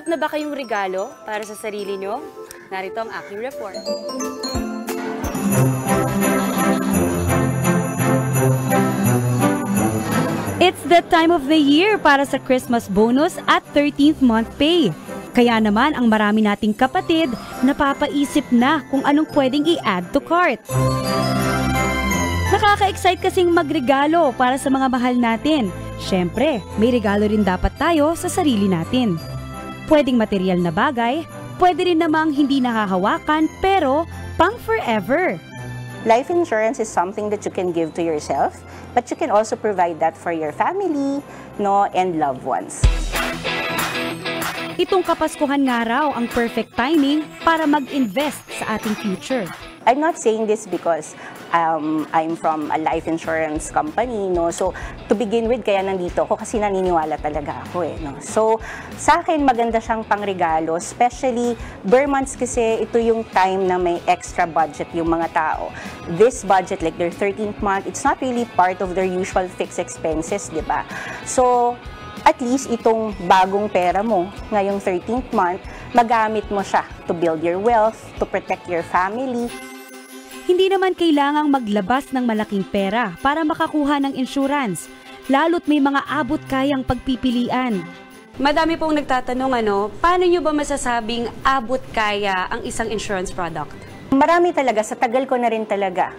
nag-iisip na ba kayong regalo para sa sarili nyo? Narito ang aking report. It's the time of the year para sa Christmas bonus at 13th month pay. Kaya naman ang marami nating kapatid napapaisip na kung anong pwedeng i-add to cart. Nakaka-excite kasing magregalo para sa mga mahal natin. Siyempre, may regalo rin dapat tayo sa sarili natin. Pwedeng material na bagay, pwede rin namang hindi nakahawakan pero pang forever. Life insurance is something that you can give to yourself, but you can also provide that for your family, and loved ones. Itong Kapaskuhan nga raw ang perfect timing para mag-invest sa ating future. I'm not saying this because I'm from a life insurance company, So, to begin with, kaya nandito ako kasi naniniwala talaga ako, So, sa akin, maganda siyang pangregalo, especially bare months kasi ito yung time na may extra budget yung mga tao. This budget, like their 13th month, it's not really part of their usual fixed expenses, di ba? So, at least itong bagong pera mo ngayong 13th month, magamit mo siya to build your wealth, to protect your family. Hindi naman kailangang maglabas ng malaking pera para makakuha ng insurance, lalo't may mga abot kayang pagpipilian. Madami pong nagtatanong, paano nyo ba masasabing abot kaya ang isang insurance product? Marami talaga, sa tagal ko na rin talaga,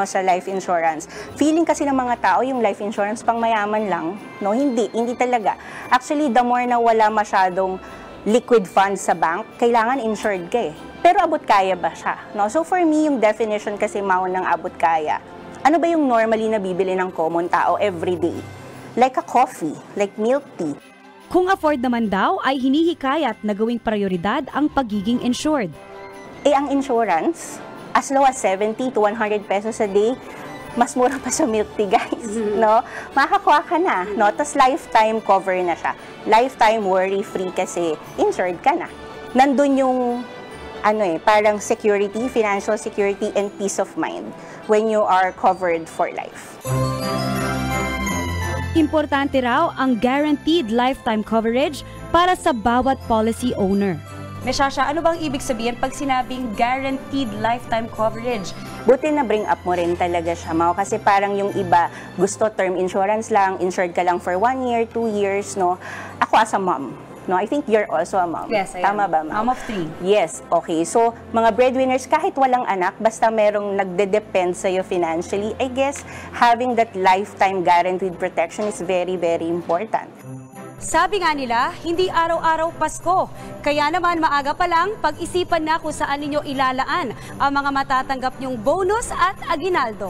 sa life insurance. Feeling kasi ng mga tao yung life insurance pang mayaman lang, Hindi talaga. Actually, the more na wala masyadong liquid funds sa bank, kailangan insured ka Pero abot kaya ba siya? So for me, yung definition kasi ng abot kaya, ano ba yung normally na bibili ng common tao everyday? Like a coffee, like milk tea. Kung afford naman daw, ay hinihikayat na gawing prioridad ang pagiging insured. Ang insurance, as low as 70 to 100 pesos a day, mas mura pa sa milk tea, guys, Makakuha ka na, Tapos lifetime cover na siya. Lifetime worry-free kasi insured ka na. Nandun yung, parang security, financial security, and peace of mind when you are covered for life. Importante raw ang guaranteed lifetime coverage para sa bawat policy owner. Meshasha, ano bang ibig sabihin pag sinabing guaranteed lifetime coverage? Buti na bring up mo rin talaga siya, kasi parang yung iba gusto term insurance lang, insured ka lang for 1 year, 2 years, Ako as a mom, I think you're also a mom. Yes, I Tama am. ba, ma'am? Mom of 3. Yes, okay. So, mga breadwinners, kahit walang anak, basta merong nagde-depend sa'yo financially, I guess having that lifetime guaranteed protection is very, very important. Sabi nga nila, hindi araw-araw Pasko. Kaya naman maaga pa lang, pag-isipan na kung saan ninyo ilalaan ang mga matatanggap nyong bonus at aginaldo.